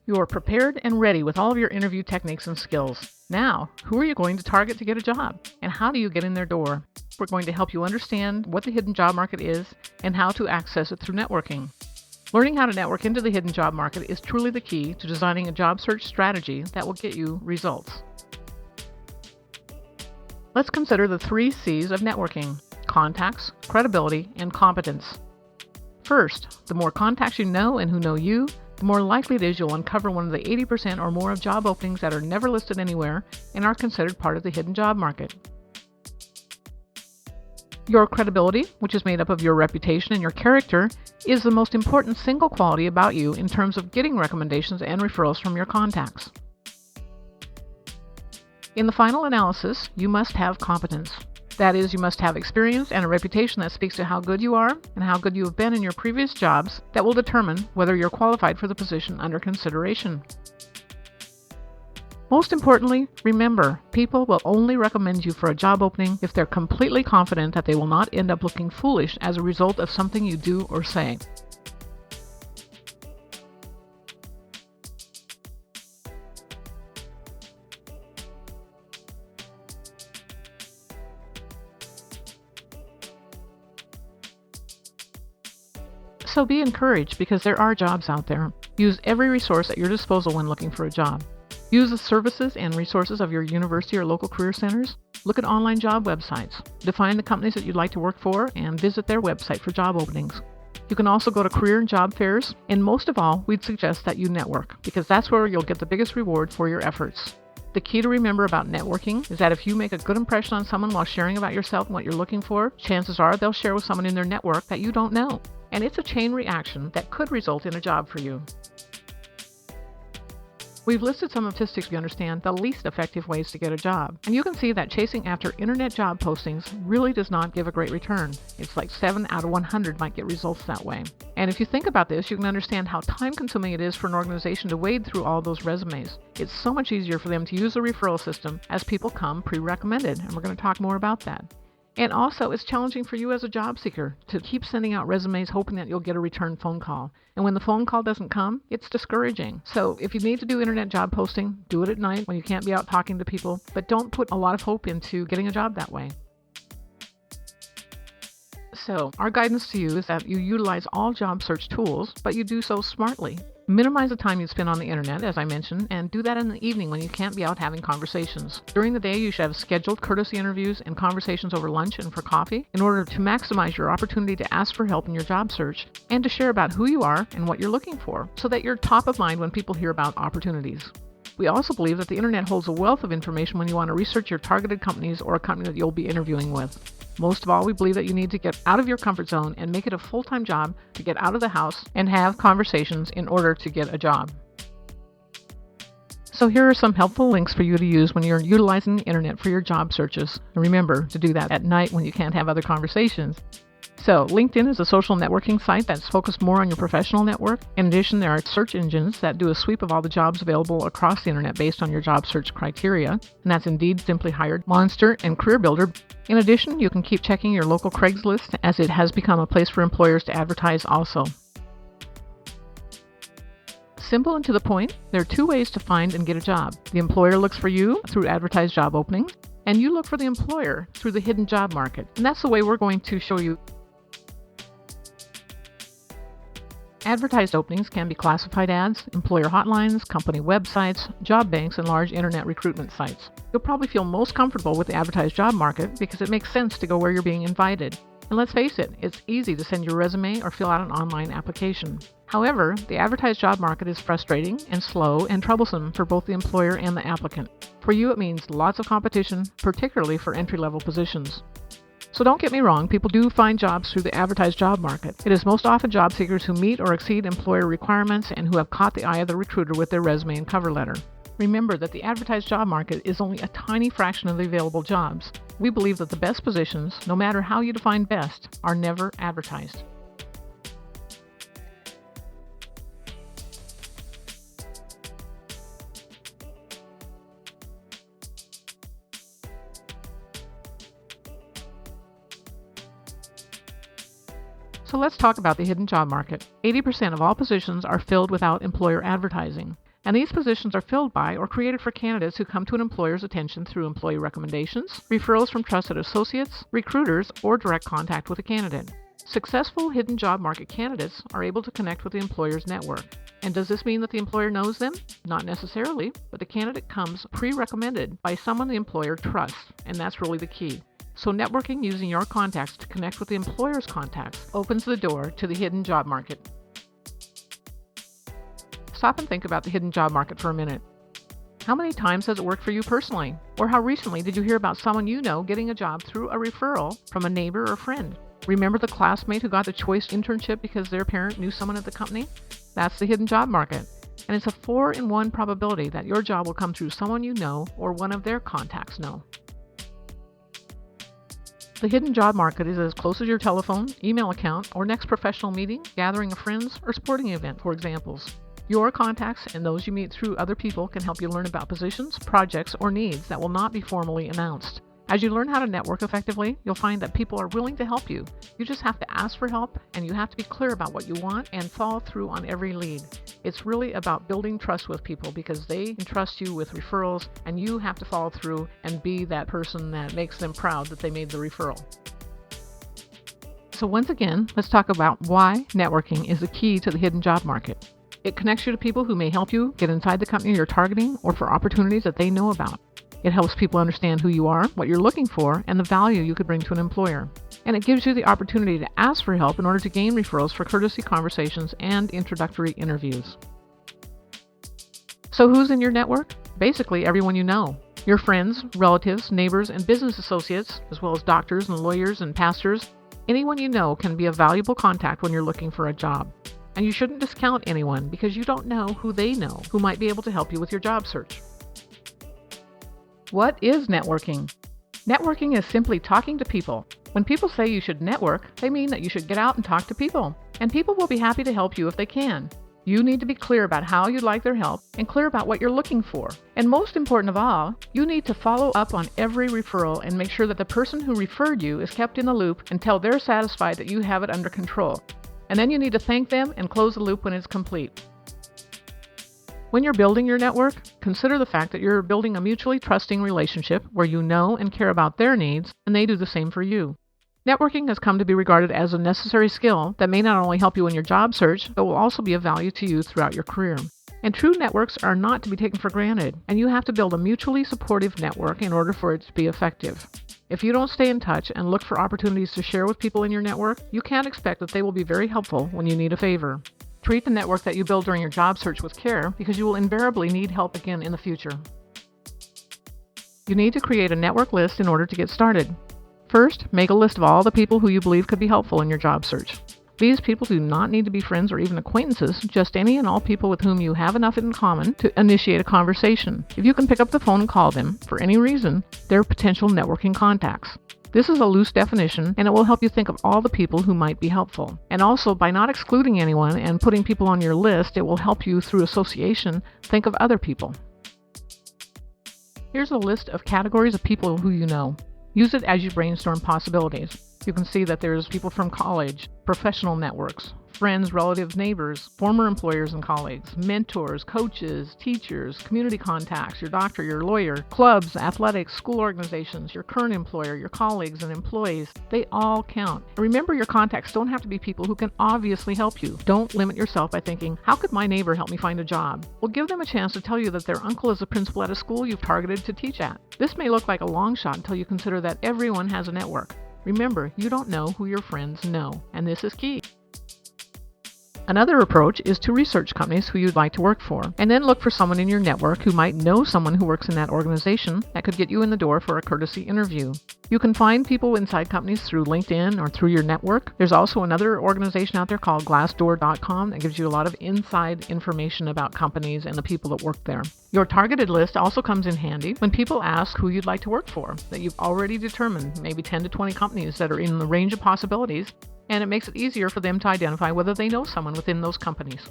You are prepared and ready with all of your interview techniques and skills. Now, who are you going to target to get a job? And how do you get in their door? We're going to help you understand what the hidden job market is and how to access it through networking. Learning how to network into the hidden job market is truly the key to designing a job search strategy that will get you results. Let's consider the 3 C's of networking: contacts, credibility, and competence. First, the more contacts you know and who know you, the more likely it is you'll uncover one of the 80% or more of job openings that are never listed anywhere and are considered part of the hidden job market. Your credibility, which is made up of your reputation and your character, is the most important single quality about you in terms of getting recommendations and referrals from your contacts. In the final analysis, you must have competence. That is, you must have experience and a reputation that speaks to how good you are and how good you have been in your previous jobs that will determine whether you're qualified for the position under consideration. Most importantly, remember, people will only recommend you for a job opening if they're completely confident that they will not end up looking foolish as a result of something you do or say. So be encouraged because there are jobs out there. Use every resource at your disposal when looking for a job. Use the services and resources of your university or local career centers. Look at online job websites. Define the companies that you'd like to work for and visit their website for job openings. You can also go to career and job fairs, and most of all, we'd suggest that you network because that's where you'll get the biggest reward for your efforts. The key to remember about networking is that if you make a good impression on someone while sharing about yourself and what you're looking for, chances are they'll share with someone in their network that you don't know. And it's a chain reaction that could result in a job for you. We've listed some statistics we understand the least effective ways to get a job. And you can see that chasing after internet job postings really does not give a great return. It's like 7 out of 100 might get results that way. And if you think about this, you can understand how time-consuming it is for an organization to wade through all those resumes. It's so much easier for them to use the referral system as people come pre-recommended, and we're going to talk more about that. And also, it's challenging for you as a job seeker to keep sending out resumes hoping that you'll get a return phone call. And when the phone call doesn't come, it's discouraging. So if you need to do internet job posting, do it at night when you can't be out talking to people, but don't put a lot of hope into getting a job that way. So our guidance to you is that you utilize all job search tools, but you do so smartly. Minimize the time you spend on the internet, as I mentioned, and do that in the evening when you can't be out having conversations. During the day, you should have scheduled courtesy interviews and conversations over lunch and for coffee in order to maximize your opportunity to ask for help in your job search and to share about who you are and what you're looking for so that you're top of mind when people hear about opportunities. We also believe that the internet holds a wealth of information when you want to research your targeted companies or a company that you'll be interviewing with. Most of all, we believe that you need to get out of your comfort zone and make it a full-time job to get out of the house and have conversations in order to get a job. So here are some helpful links for you to use when you're utilizing the internet for your job searches. And remember to do that at night when you can't have other conversations. So LinkedIn is a social networking site that's focused more on your professional network. In addition, there are search engines that do a sweep of all the jobs available across the internet based on your job search criteria. And that's Indeed, Simply Hired, Monster, and Career Builder. In addition, you can keep checking your local Craigslist as it has become a place for employers to advertise also. Simple and to the point, there are 2 ways to find and get a job. The employer looks for you through advertised job openings, and you look for the employer through the hidden job market. And that's the way we're going to show you. Advertised openings can be classified ads, employer hotlines, company websites, job banks, and large internet recruitment sites. You'll probably feel most comfortable with the advertised job market because it makes sense to go where you're being invited. And let's face it, it's easy to send your resume or fill out an online application. However, the advertised job market is frustrating and slow and troublesome for both the employer and the applicant. For you, it means lots of competition, particularly for entry-level positions. So don't get me wrong, people do find jobs through the advertised job market. It is most often job seekers who meet or exceed employer requirements and who have caught the eye of the recruiter with their resume and cover letter. Remember that the advertised job market is only a tiny fraction of the available jobs. We believe that the best positions, no matter how you define best, are never advertised. So let's talk about the hidden job market. 80% of all positions are filled without employer advertising. And these positions are filled by or created for candidates who come to an employer's attention through employee recommendations, referrals from trusted associates, recruiters, or direct contact with a candidate. Successful hidden job market candidates are able to connect with the employer's network. And does this mean that the employer knows them? Not necessarily, but the candidate comes pre-recommended by someone the employer trusts, and that's really the key. So networking using your contacts to connect with the employer's contacts opens the door to the hidden job market. Stop and think about the hidden job market for a minute. How many times has it worked for you personally? Or how recently did you hear about someone you know getting a job through a referral from a neighbor or friend? Remember the classmate who got the choice internship because their parent knew someone at the company? That's the hidden job market. And it's a 4-in-1 probability that your job will come through someone you know or one of their contacts know. The hidden job market is as close as your telephone, email account, or next professional meeting, gathering of friends, or sporting event, for examples. Your contacts and those you meet through other people can help you learn about positions, projects, or needs that will not be formally announced. As you learn how to network effectively, you'll find that people are willing to help you. You just have to ask for help, and you have to be clear about what you want and follow through on every lead. It's really about building trust with people because they entrust you with referrals, and you have to follow through and be that person that makes them proud that they made the referral. So once again, let's talk about why networking is the key to the hidden job market. It connects you to people who may help you get inside the company you're targeting or for opportunities that they know about. It helps people understand who you are, what you're looking for, and the value you could bring to an employer. And it gives you the opportunity to ask for help in order to gain referrals for courtesy conversations and introductory interviews. So who's in your network? Basically everyone you know. Your friends, relatives, neighbors, and business associates, as well as doctors and lawyers and pastors. Anyone you know can be a valuable contact when you're looking for a job. And you shouldn't discount anyone because you don't know who they know who might be able to help you with your job search. What is networking? Networking is simply talking to people. When people say you should network, they mean that you should get out and talk to people. And people will be happy to help you if they can. You need to be clear about how you'd like their help and clear about what you're looking for. And most important of all, you need to follow up on every referral and make sure that the person who referred you is kept in the loop until they're satisfied that you have it under control. And then you need to thank them and close the loop when it's complete. When you're building your network, consider the fact that you're building a mutually trusting relationship where you know and care about their needs and they do the same for you. Networking has come to be regarded as a necessary skill that may not only help you in your job search, but will also be of value to you throughout your career. And true networks are not to be taken for granted, and you have to build a mutually supportive network in order for it to be effective. If you don't stay in touch and look for opportunities to share with people in your network, you can't expect that they will be very helpful when you need a favor. Treat the network that you build during your job search with care because you will invariably need help again in the future. You need to create a network list in order to get started. First, make a list of all the people who you believe could be helpful in your job search. These people do not need to be friends or even acquaintances, just any and all people with whom you have enough in common to initiate a conversation. If you can pick up the phone and call them, for any reason, they're potential networking contacts. This is a loose definition, and it will help you think of all the people who might be helpful. And also, by not excluding anyone and putting people on your list, it will help you, through association, think of other people. Here's a list of categories of people who you know. Use it as you brainstorm possibilities. You can see that there's people from college, professional networks, friends, relatives, neighbors, former employers and colleagues, mentors, coaches, teachers, community contacts, your doctor, your lawyer, clubs, athletics, school organizations, your current employer, your colleagues and employees. They all count. And remember, your contacts don't have to be people who can obviously help you. Don't limit yourself by thinking, how could my neighbor help me find a job? Well, give them a chance to tell you that their uncle is a principal at a school you've targeted to teach at. This may look like a long shot until you consider that everyone has a network. Remember, you don't know who your friends know, and this is key. Another approach is to research companies who you'd like to work for, and then look for someone in your network who might know someone who works in that organization that could get you in the door for a courtesy interview. You can find people inside companies through LinkedIn or through your network. There's also another organization out there called Glassdoor.com that gives you a lot of inside information about companies and the people that work there. Your targeted list also comes in handy when people ask who you'd like to work for, that you've already determined maybe 10 to 20 companies that are in the range of possibilities, and it makes it easier for them to identify whether they know someone within those companies.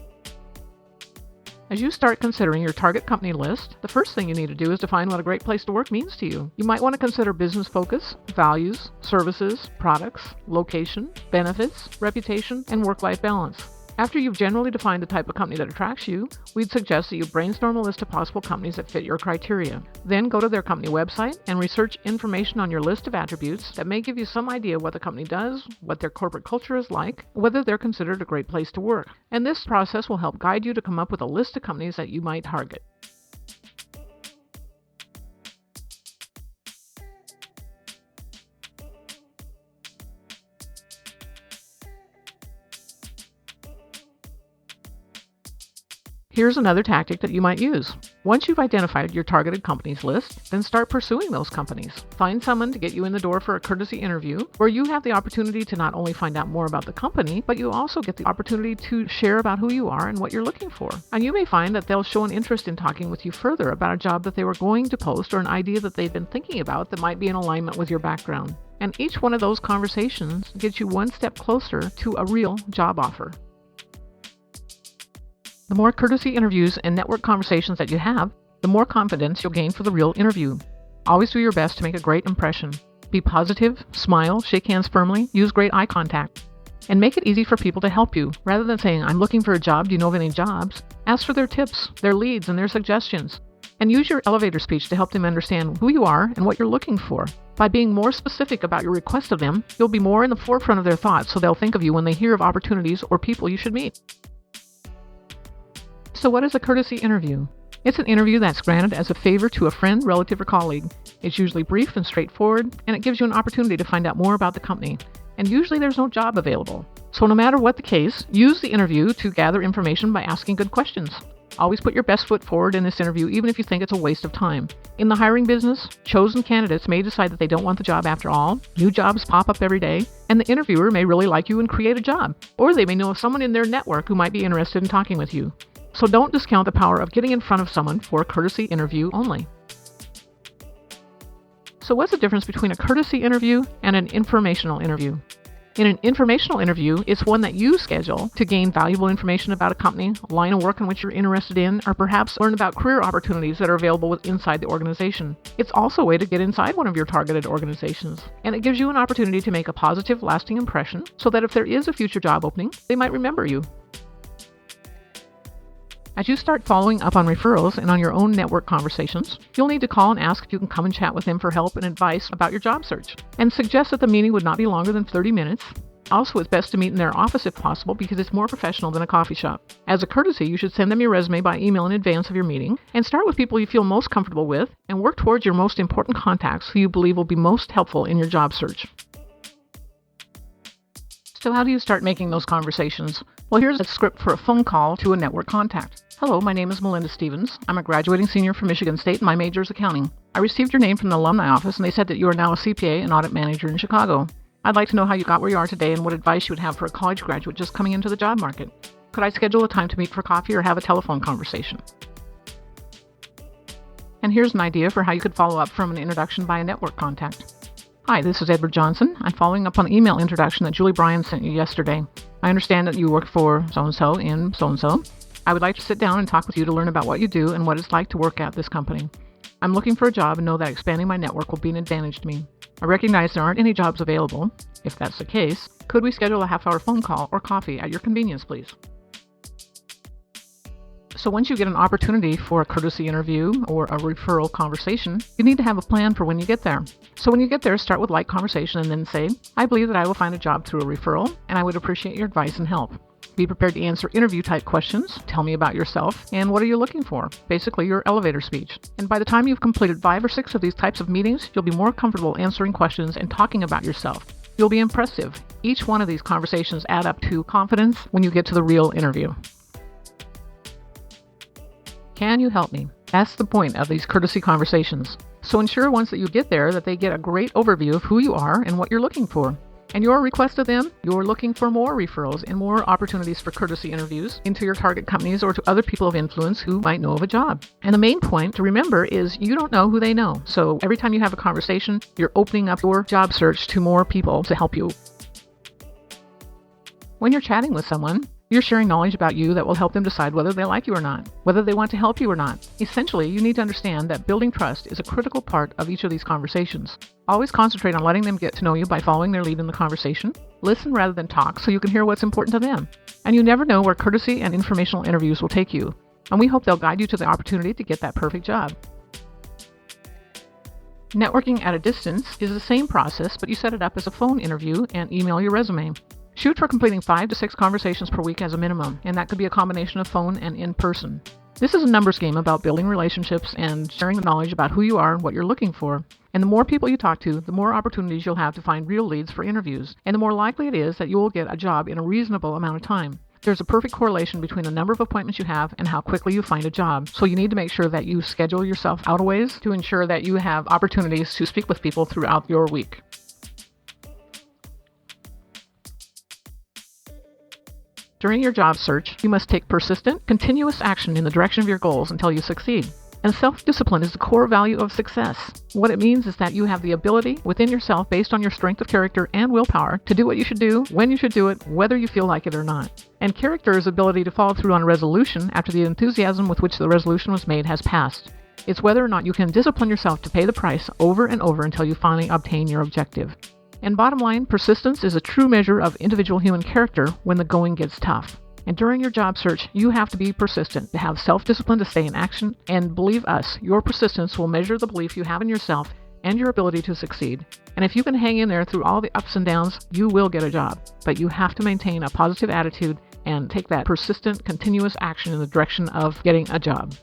As you start considering your target company list, the first thing you need to do is define what a great place to work means to you. You might want to consider business focus, values, services, products, location, benefits, reputation, and work-life balance. After you've generally defined the type of company that attracts you, we'd suggest that you brainstorm a list of possible companies that fit your criteria. Then go to their company website and research information on your list of attributes that may give you some idea what the company does, what their corporate culture is like, whether they're considered a great place to work. And this process will help guide you to come up with a list of companies that you might target. Here's another tactic that you might use. Once you've identified your targeted companies list, then start pursuing those companies. Find someone to get you in the door for a courtesy interview, where you have the opportunity to not only find out more about the company, but you also get the opportunity to share about who you are and what you're looking for. And you may find that they'll show an interest in talking with you further about a job that they were going to post or an idea that they've been thinking about that might be in alignment with your background. And each one of those conversations gets you one step closer to a real job offer. The more courtesy interviews and network conversations that you have, the more confidence you'll gain for the real interview. Always do your best to make a great impression. Be positive, smile, shake hands firmly, use great eye contact. And make it easy for people to help you. Rather than saying, "I'm looking for a job, do you know of any jobs?" Ask for their tips, their leads, and their suggestions. And use your elevator speech to help them understand who you are and what you're looking for. By being more specific about your request of them, you'll be more in the forefront of their thoughts, so they'll think of you when they hear of opportunities or people you should meet. So what is a courtesy interview? It's an interview that's granted as a favor to a friend, relative, or colleague. It's usually brief and straightforward, and it gives you an opportunity to find out more about the company. And usually there's no job available. So no matter what the case, use the interview to gather information by asking good questions. Always put your best foot forward in this interview, even if you think it's a waste of time. In the hiring business, chosen candidates may decide that they don't want the job after all. New jobs pop up every day, and the interviewer may really like you and create a job. Or they may know of someone in their network who might be interested in talking with you. So don't discount the power of getting in front of someone for a courtesy interview only. So what's the difference between a courtesy interview and an informational interview? In an informational interview, it's one that you schedule to gain valuable information about a company, a line of work in which you're interested in, or perhaps learn about career opportunities that are available inside the organization. It's also a way to get inside one of your targeted organizations. And it gives you an opportunity to make a positive, lasting impression so that if there is a future job opening, they might remember you. As you start following up on referrals and on your own network conversations, you'll need to call and ask if you can come and chat with them for help and advice about your job search, and suggest that the meeting would not be longer than 30 minutes. Also, it's best to meet in their office if possible because it's more professional than a coffee shop. As a courtesy, you should send them your resume by email in advance of your meeting, and start with people you feel most comfortable with, and work towards your most important contacts who you believe will be most helpful in your job search. So how do you start making those conversations? Well, here's a script for a phone call to a network contact. Hello, my name is Melinda Stevens. I'm a graduating senior from Michigan State and my major is accounting. I received your name from the alumni office and they said that you are now a CPA and audit manager in Chicago. I'd like to know how you got where you are today and what advice you would have for a college graduate just coming into the job market. Could I schedule a time to meet for coffee or have a telephone conversation? And here's an idea for how you could follow up from an introduction by a network contact. Hi, this is Edward Johnson. I'm following up on the email introduction that Julie Bryan sent you yesterday. I understand that you work for so-and-so in so-and-so. I would like to sit down and talk with you to learn about what you do and what it's like to work at this company. I'm looking for a job and know that expanding my network will be an advantage to me. I recognize there aren't any jobs available. If that's the case, could we schedule a half-hour phone call or coffee at your convenience, please? So once you get an opportunity for a courtesy interview or a referral conversation, you need to have a plan for when you get there. So when you get there, start with light conversation and then say, I believe that I will find a job through a referral and I would appreciate your advice and help. Be prepared to answer interview-type questions. Tell me about yourself and what are you looking for? Basically, your elevator speech. And by the time you've completed 5 or 6 of these types of meetings, you'll be more comfortable answering questions and talking about yourself. You'll be impressive. Each one of these conversations add up to confidence when you get to the real interview. Can you help me? That's the point of these courtesy conversations. So ensure once that you get there that they get a great overview of who you are and what you're looking for. And your request of them, you're looking for more referrals and more opportunities for courtesy interviews into your target companies or to other people of influence who might know of a job. And the main point to remember is you don't know who they know. So every time you have a conversation, you're opening up your job search to more people to help you. When you're chatting with someone, you're sharing knowledge about you that will help them decide whether they like you or not, whether they want to help you or not. Essentially, you need to understand that building trust is a critical part of each of these conversations. Always concentrate on letting them get to know you by following their lead in the conversation. Listen rather than talk so you can hear what's important to them. And you never know where courtesy and informational interviews will take you. And we hope they'll guide you to the opportunity to get that perfect job. Networking at a distance is the same process, but you set it up as a phone interview and email your resume. Shoot for completing 5 to 6 conversations per week as a minimum, and that could be a combination of phone and in person. This is a numbers game about building relationships and sharing the knowledge about who you are and what you're looking for. And the more people you talk to, the more opportunities you'll have to find real leads for interviews, and the more likely it is that you will get a job in a reasonable amount of time. There's a perfect correlation between the number of appointments you have and how quickly you find a job. So you need to make sure that you schedule yourself out a ways to ensure that you have opportunities to speak with people throughout your week. During your job search, you must take persistent, continuous action in the direction of your goals until you succeed. And self-discipline is the core value of success. What it means is that you have the ability within yourself, based on your strength of character and willpower, to do what you should do, when you should do it, whether you feel like it or not. And character is ability to follow through on a resolution after the enthusiasm with which the resolution was made has passed. It's whether or not you can discipline yourself to pay the price over and over until you finally obtain your objective. And bottom line, persistence is a true measure of individual human character when the going gets tough. And during your job search, you have to be persistent, to have self-discipline, to stay in action, and believe us, your persistence will measure the belief you have in yourself and your ability to succeed. And if you can hang in there through all the ups and downs, you will get a job. But you have to maintain a positive attitude and take that persistent, continuous action in the direction of getting a job.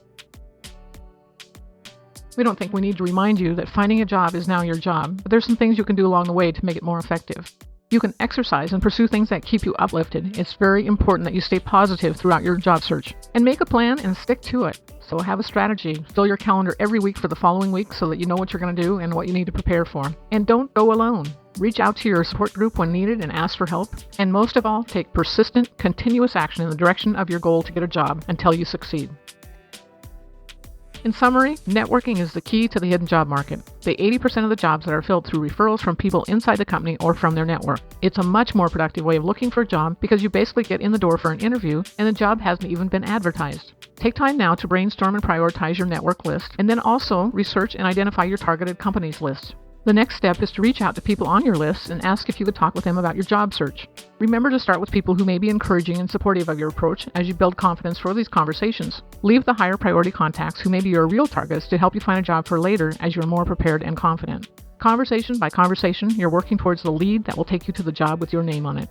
We don't think we need to remind you that finding a job is now your job, but there's some things you can do along the way to make it more effective. You can exercise and pursue things that keep you uplifted. It's very important that you stay positive throughout your job search. And make a plan and stick to it. So have a strategy. Fill your calendar every week for the following week so that you know what you're going to do and what you need to prepare for. And don't go alone. Reach out to your support group when needed and ask for help. And most of all, take persistent, continuous action in the direction of your goal to get a job until you succeed. In summary, networking is the key to the hidden job market. The 80% of the jobs that are filled through referrals from people inside the company or from their network. It's a much more productive way of looking for a job because you basically get in the door for an interview and the job hasn't even been advertised. Take time now to brainstorm and prioritize your network list, and then also research and identify your targeted companies list. The next step is to reach out to people on your list and ask if you could talk with them about your job search. Remember to start with people who may be encouraging and supportive of your approach as you build confidence for these conversations. Leave the higher priority contacts who may be your real targets to help you find a job for later as you're more prepared and confident. Conversation by conversation, you're working towards the lead that will take you to the job with your name on it.